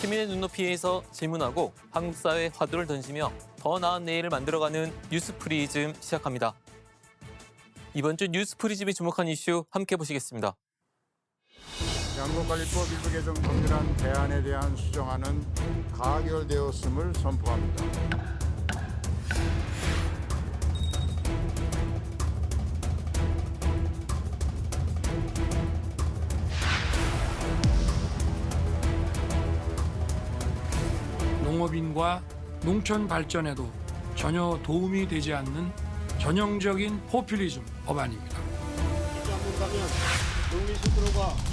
시민의 눈높이에서 질문하고 한국 사회에 화두를 던지며 더 나은 내일을 만들어가는 뉴스프리즘 시작합니다. 이번 주 뉴스프리즘이 주목한 이슈 함께 보시겠습니다. 양곡관리법 일부 개정 동일한 대안에 대한 수정안은 가결되었음을 선포합니다. 농업인과 농촌 발전에도 전혀 도움이 되지 않는 전형적인 포퓰리즘 법안입니다. 가면 농민수 들어가.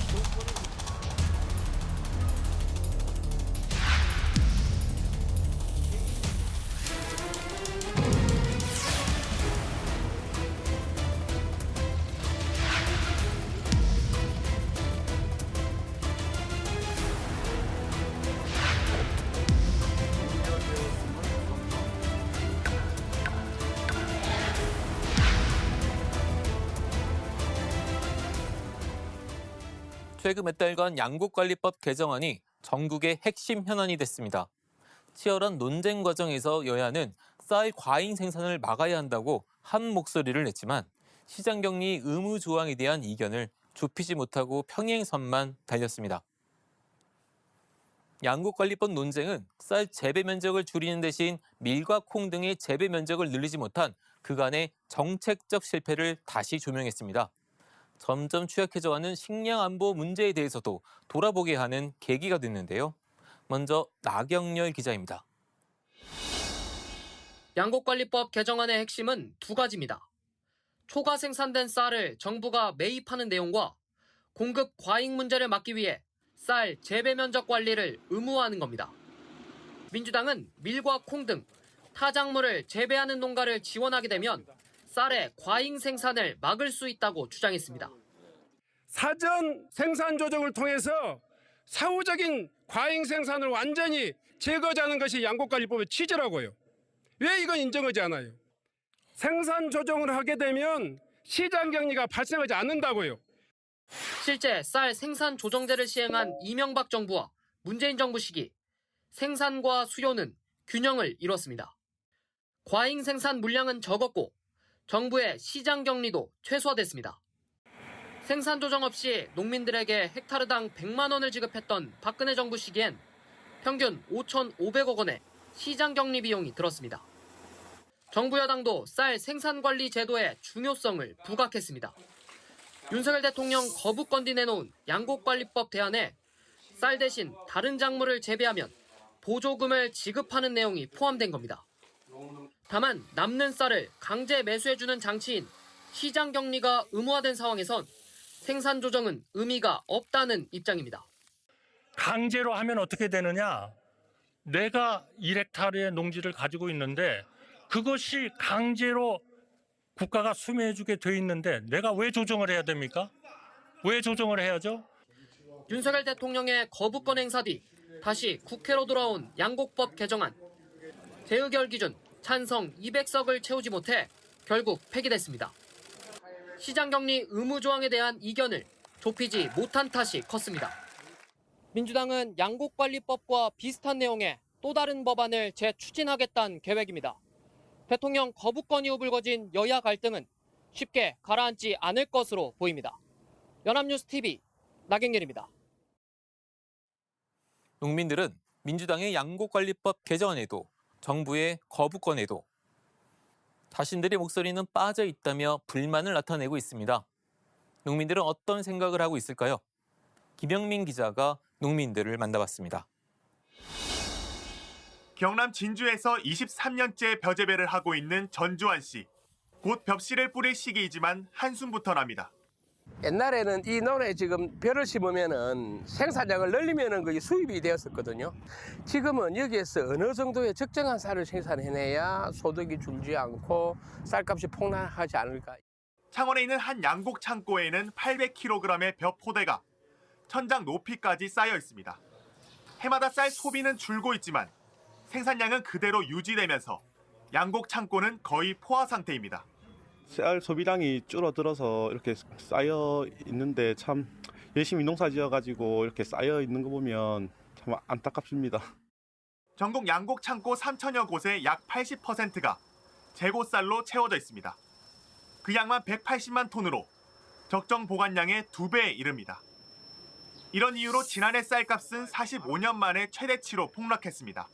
최근 몇 달간 양곡관리법 개정안이 전국의 핵심 현안이 됐습니다. 치열한 논쟁 과정에서 여야는 쌀 과잉 생산을 막아야 한다고 한 목소리를 냈지만 시장 격리 의무 조항에 대한 이견을 좁히지 못하고 평행선만 달렸습니다. 양곡관리법 논쟁은 쌀 재배 면적을 줄이는 대신 밀과 콩 등의 재배 면적을 늘리지 못한 그간의 정책적 실패를 다시 조명했습니다. 점점 취약해져가는 식량 안보 문제에 대해서도 돌아보게 하는 계기가 됐는데요. 먼저 나경열 기자입니다. 양곡관리법 개정안의 핵심은 두 가지입니다. 초과 생산된 쌀을 정부가 매입하는 내용과 공급 과잉 문제를 막기 위해 쌀 재배 면적 관리를 의무화하는 겁니다. 민주당은 밀과 콩 등 타작물을 재배하는 농가를 지원하게 되면 쌀의 과잉 생산을 막을 수 있다고 주장했습니다. 사전 생산 조정을 통해서 사후적인 과잉 생산을 완전히 제거하자는 것이 양곡관리법의 취지라고요. 왜 이건 인정하지 않아요? 생산 조정을 하게 되면 시장 격리가 발생하지 않는다고요. 실제 쌀 생산 조정제를 시행한 이명박 정부와 문재인 정부 시기 생산과 수요는 균형을 이뤘습니다. 과잉 생산 물량은 적었고 정부의 시장 격리도 최소화됐습니다. 생산 조정 없이 농민들에게 헥타르당 100만 원을 지급했던 박근혜 정부 시기엔 평균 5,500억 원의 시장 격리 비용이 들었습니다. 정부 여당도 쌀 생산 관리 제도의 중요성을 부각했습니다. 윤석열 대통령 거부권디 내놓은 양곡관리법 대안에 쌀 대신 다른 작물을 재배하면 보조금을 지급하는 내용이 포함된 겁니다. 다만 남는 쌀을 강제 매수해주는 장치인 시장 격리가 의무화된 상황에선 생산 조정은 의미가 없다는 입장입니다. 강제로 하면 어떻게 되느냐? 내가 1헥타르의 농지를 가지고 있는데 그것이 강제로 국가가 수매해주게 돼 있는데 내가 왜 조정을 해야 됩니까? 왜 조정을 해야죠? 윤석열 대통령의 거부권 행사 뒤 다시 국회로 돌아온 양곡법 개정안. 재의결 기준 찬성 200석을 채우지 못해 결국 폐기됐습니다. 시장 격리 의무 조항에 대한 이견을 좁히지 못한 탓이 컸습니다. 민주당은 양곡관리법과 비슷한 내용의 또 다른 법안을 재추진하겠다는 계획입니다. 대통령 거부권 이후 불거진 여야 갈등은 쉽게 가라앉지 않을 것으로 보입니다. 연합뉴스TV 나경렬입니다. 농민들은 민주당의 양곡관리법 개정안에도 정부의 거부권에도 자신들의 목소리는 빠져 있다며 불만을 나타내고 있습니다. 농민들은 어떤 생각을 하고 있을까요? 김영민 기자가 농민들을 만나봤습니다. 경남 진주에서 23년째 벼재배를 하고 있는 전주환 씨. 곧 벽씨를 뿌릴 시기이지만 한숨부터 납니다. 옛날에는 이 논에 지금 벼를 심으면은 생산량을 늘리면은 그게 수입이 되었었거든요. 지금은 여기에서 어느 정도의 적정한 쌀을 생산해내야 소득이 줄지 않고 쌀값이 폭락하지 않을까. 창원에 있는 한 양곡 창고에는 800kg의 벼 포대가 천장 높이까지 쌓여 있습니다. 해마다 쌀 소비는 줄고 있지만 생산량은 그대로 유지되면서 양곡 창고는 거의 포화 상태입니다. 쌀 소비량이 줄어들어서 이렇게 쌓여 있는데 참 열심히 농사 지어가지고 이렇게 쌓여 있는 거 보면 참 안타깝습니다. 전국 양곡 창고 3천여 곳의 약 80%가 재고쌀로 채워져 있습니다. 그 양만 180만 톤으로 적정 보관량의 2배에 이릅니다. 이런 이유로 지난해 쌀값은 45년 만에 최대치로 폭락했습니다.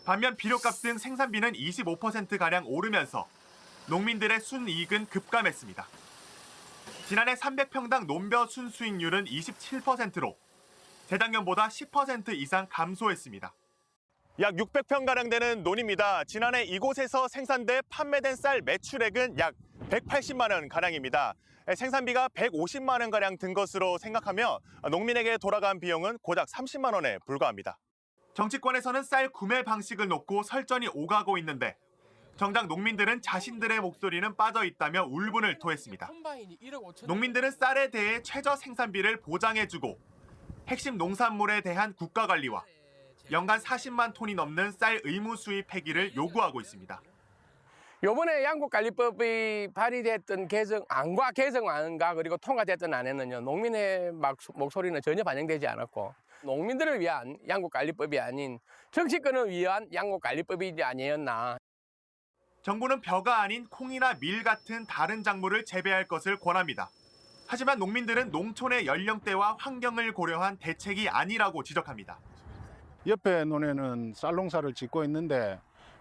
반면 비료값 등 생산비는 25%가량 오르면서 농민들의 순이익은 급감했습니다. 지난해 300평당 논벼 순수익률은 27%로 재작년보다 10% 이상 감소했습니다. 약 600평가량 되는 논입니다. 지난해 이곳에서 생산돼 판매된 쌀 매출액은 약 180만 원 가량입니다. 생산비가 150만 원 가량 든 것으로 생각하며 농민에게 돌아간 비용은 고작 30만 원에 불과합니다. 정치권에서는 쌀 구매 방식을 놓고 설전이 오가고 있는데 정작 농민들은 자신들의 목소리는 빠져 있다며 울분을 토했습니다. 농민들은 쌀에 대해 최저 생산비를 보장해주고 핵심 농산물에 대한 국가 관리와 연간 40만 톤이 넘는 쌀 의무 수입 폐기를 요구하고 있습니다. 요번에 양곡관리법이 발의됐던 개정안과 개정안과 그리고 통과됐던 안에는요, 농민의 목소리는 전혀 반영되지 않았고, 농민들을 위한 양곡관리법이 아닌 정치권을 위한 양곡관리법이 아니었나. 정부는 벼가 아닌 콩이나 밀 같은 다른 작물을 재배할 것을 권합니다. 하지만 농민들은 농촌의 연령대와 환경을 고려한 대책이 아니라고 지적합니다. 옆에 논에는 쌀농사를 짓고 있는데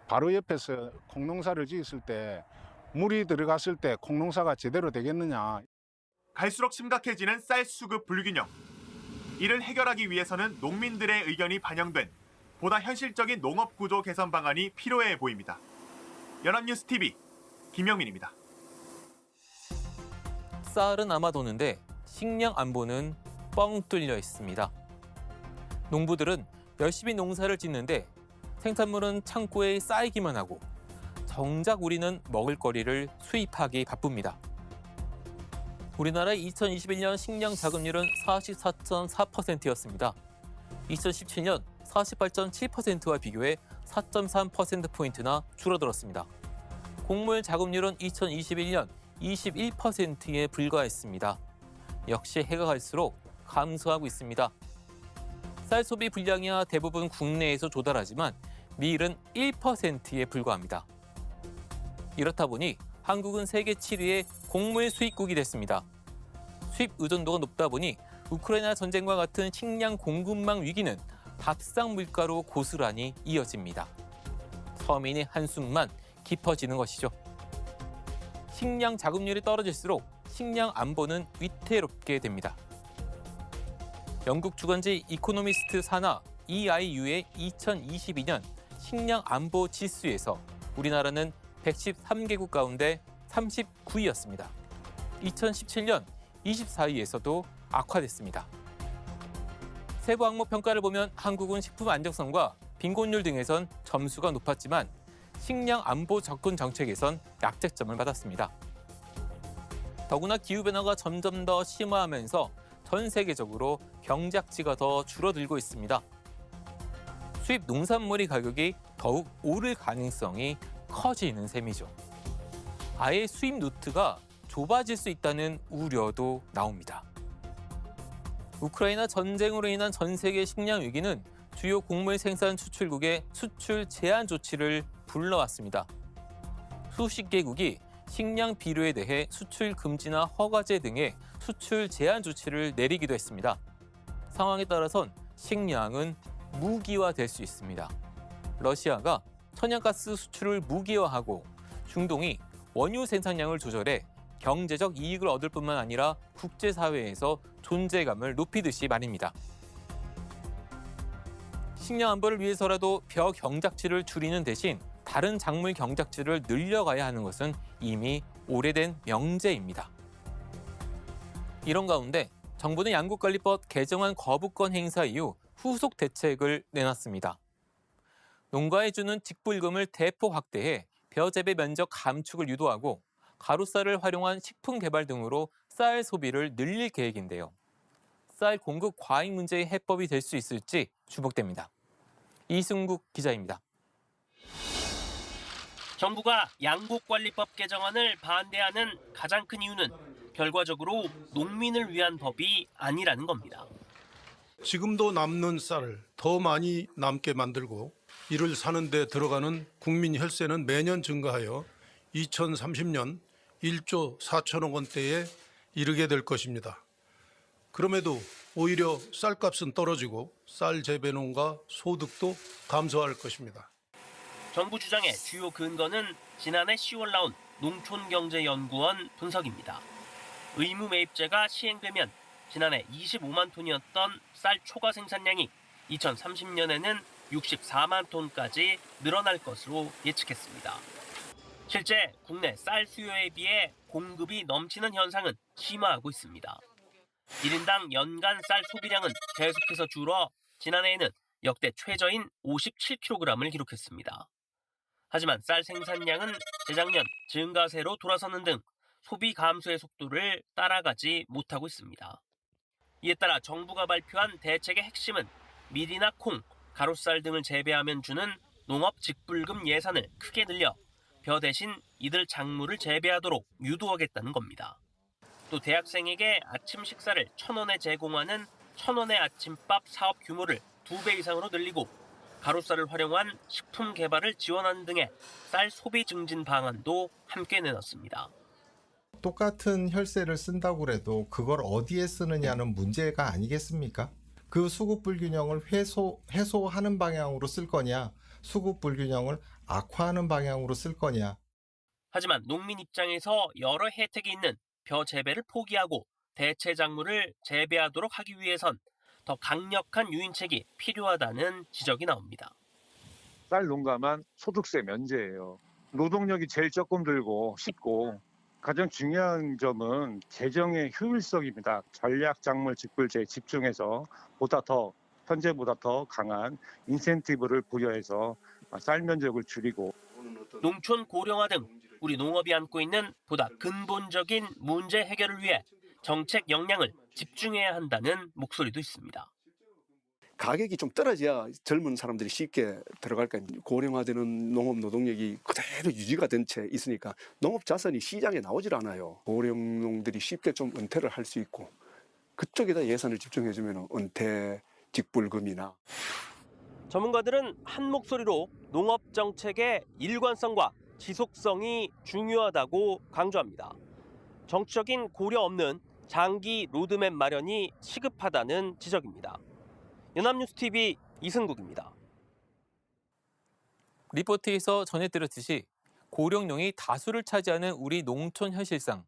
바로 옆에서 콩농사를 지었을 때 물이 들어갔을 때 콩농사가 제대로 되겠느냐. 갈수록 심각해지는 쌀 수급 불균형. 이를 해결하기 위해서는 농민들의 의견이 반영된 보다 현실적인 농업구조 개선 방안이 필요해 보입니다. 연합뉴스TV 김영민입니다. 쌀은 아마 도는데 식량 안보는 뻥 뚫려 있습니다. 농부들은 열심히 농사를 짓는데 생산물은 창고에 쌓이기만 하고 정작 우리는 먹을거리를 수입하기 바쁩니다. 우리나라의 2021년 식량 자급률은 44.4%였습니다. 2017년 48.7%와 비교해 4.3%포인트나 줄어들었습니다. 곡물 자급률은 2021년 21%에 불과했습니다. 역시 해가 갈수록 감소하고 있습니다. 쌀 소비 분량이야 대부분 국내에서 조달하지만 밀은 1%에 불과합니다. 이렇다 보니 한국은 세계 7위의 곡물 수입국이 됐습니다. 수입 의존도가 높다 보니 우크라이나 전쟁과 같은 식량 공급망 위기는 밥상 물가로 고스란히 이어집니다. 서민의 한숨만 깊어지는 것이죠. 식량 자급률이 떨어질수록 식량 안보는 위태롭게 됩니다. 영국 주간지 이코노미스트 산하 EIU의 2022년 식량 안보 지수에서 우리나라는 113개국 가운데 39위였습니다. 2017년 24위에서도 악화됐습니다. 세부 항목 평가를 보면 한국은 식품 안정성과 빈곤율 등에선 점수가 높았지만 식량 안보 접근 정책에선 약재점을 받았습니다. 더구나 기후변화가 점점 더 심화하면서 전 세계적으로 경작지가 더 줄어들고 있습니다. 수입 농산물의 가격이 더욱 오를 가능성이 커지는 셈이죠. 아예 수입 루트가 좁아질 수 있다는 우려도 나옵니다. 우크라이나 전쟁으로 인한 전 세계 식량 위기는 주요 곡물 생산 수출국의 수출 제한 조치를 불러왔습니다. 수십 개국이 식량 비료에 대해 수출 금지나 허가제 등의 수출 제한 조치를 내리기도 했습니다. 상황에 따라선 식량은 무기화될 수 있습니다. 러시아가 천연가스 수출을 무기화하고 중동이 원유 생산량을 조절해 경제적 이익을 얻을 뿐만 아니라 국제사회에서 존재감을 높이듯이 말입니다. 식량 안보를 위해서라도 벼 경작지를 줄이는 대신 다른 작물 경작지를 늘려가야 하는 것은 이미 오래된 명제입니다. 이런 가운데 정부는 양곡관리법 개정안 거부권 행사 이후 후속 대책을 내놨습니다. 농가에 주는 직불금을 대폭 확대해 벼 재배 면적 감축을 유도하고 가루쌀을 활용한 식품 개발 등으로 쌀 소비를 늘릴 계획인데요. 쌀 공급 과잉 문제의 해법이 될 수 있을지 주목됩니다. 이승국 기자입니다. 정부가 양곡관리법 개정안을 반대하는 가장 큰 이유는 결과적으로 농민을 위한 법이 아니라는 겁니다. 지금도 남는 쌀을 더 많이 남게 만들고 이를 사는 데 들어가는 국민 혈세는 매년 증가하여 2030년 1조 4천억 원대에 이르게 될 것입니다. 그럼에도 오히려 쌀값은 떨어지고 쌀 재배농가 소득도 감소할 것입니다. 정부 주장의 주요 근거는 지난해 10월 나온 농촌경제연구원 분석입니다. 의무 매입제가 시행되면 지난해 25만 톤이었던 쌀 초과 생산량이 2030년에는 64만 톤까지 늘어날 것으로 예측했습니다. 실제 국내 쌀 수요에 비해 공급이 넘치는 현상은 심화하고 있습니다. 1인당 연간 쌀 소비량은 계속해서 줄어 지난해에는 역대 최저인 57kg을 기록했습니다. 하지만 쌀 생산량은 재작년 증가세로 돌아서는 등 소비 감소의 속도를 따라가지 못하고 있습니다. 이에 따라 정부가 발표한 대책의 핵심은 밀이나 콩, 가로쌀 등을 재배하면 주는 농업 직불금 예산을 크게 늘려 벼 대신 이들 작물을 재배하도록 유도하겠다는 겁니다. 또 대학생에게 아침 식사를 1,000원에 제공하는 1,000원의 아침밥 사업 규모를 2배 이상으로 늘리고 가로쌀을 활용한 식품 개발을 지원하는 등의 쌀 소비 증진 방안도 함께 내놨습니다. 똑같은 혈세를 쓴다고 해도 그걸 어디에 쓰느냐는 문제가 아니겠습니까? 그 수급 불균형을 해소하는 방향으로 쓸 거냐, 수급 불균형을 악화하는 방향으로 쓸 거냐. 하지만 농민 입장에서 여러 혜택이 있는 벼 재배를 포기하고 대체 작물을 재배하도록 하기 위해선 더 강력한 유인책이 필요하다는 지적이 나옵니다. 쌀 농가만 소득세 면제예요. 노동력이 제일 조금 들고 쉽고 가장 중요한 점은 재정의 효율성입니다. 전략 작물 직불제에 집중해서 현재보다 더 강한 인센티브를 부여해서 쌀 면적을 줄이고 농촌 고령화 등 우리 농업이 안고 있는 보다 근본적인 문제 해결을 위해 정책 역량을 집중해야 한다는 목소리도 있습니다. 가격이 좀 떨어져야 젊은 사람들이 쉽게 들어갈까. 고령화되는 농업 노동력이 그대로 유지가 된 채 있으니까 농업 자산이 시장에 나오질 않아요. 고령농들이 쉽게 좀 은퇴를 할 수 있고 그쪽에다 예산을 집중해주면 은퇴 직불금이나. 전문가들은 한 목소리로 농업 정책의 일관성과 지속성이 중요하다고 강조합니다. 정치적인 고려 없는 장기 로드맵 마련이 시급하다는 지적입니다. 연합뉴스TV 이승국입니다. 리포트에서 전해드렸듯이 고령농이 다수를 차지하는 우리 농촌 현실상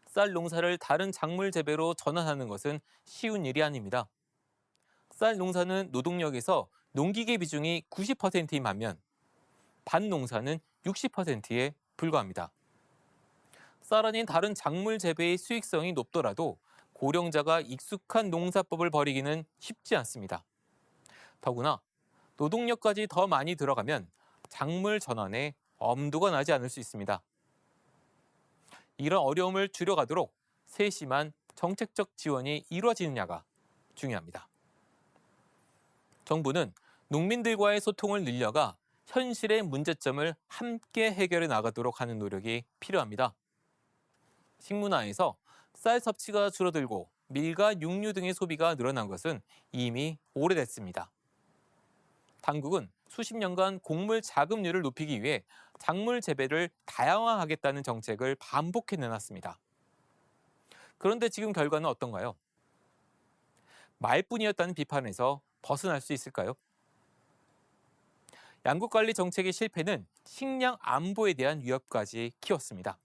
쌀 농사를 다른 작물 재배로 전환하는 것은 쉬운 일이 아닙니다. 쌀 농사는 노동력에서 농기계 비중이 90%인 반면 밭 농사는 60%에 불과합니다. 쌀 아닌 다른 작물 재배의 수익성이 높더라도 고령자가 익숙한 농사법을 벌이기는 쉽지 않습니다. 더구나 노동력까지 더 많이 들어가면 작물 전환에 엄두가 나지 않을 수 있습니다. 이런 어려움을 줄여가도록 세심한 정책적 지원이 이루어지느냐가 중요합니다. 정부는 농민들과의 소통을 늘려가 현실의 문제점을 함께 해결해 나가도록 하는 노력이 필요합니다. 식문화에서 쌀 섭취가 줄어들고 밀과 육류 등의 소비가 늘어난 것은 이미 오래됐습니다. 당국은 수십 년간 곡물 자급률을 높이기 위해 작물 재배를 다양화하겠다는 정책을 반복해 내놨습니다. 그런데 지금 결과는 어떤가요? 말뿐이었다는 비판에서 벗어날 수 있을까요? 양국관리 정책의 실패는 식량 안보에 대한 위협까지 키웠습니다.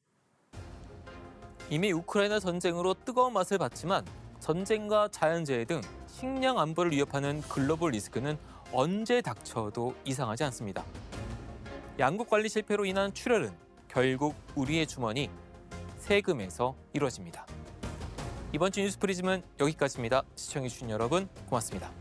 이미 우크라이나 전쟁으로 뜨거운 맛을 봤지만 전쟁과 자연재해 등 식량 안보를 위협하는 글로벌 리스크는 언제 닥쳐도 이상하지 않습니다. 양국 관리 실패로 인한 출혈은 결국 우리의 주머니, 세금에서 이루어집니다. 이번 주 뉴스 프리즘은 여기까지입니다. 시청해주신 여러분 고맙습니다.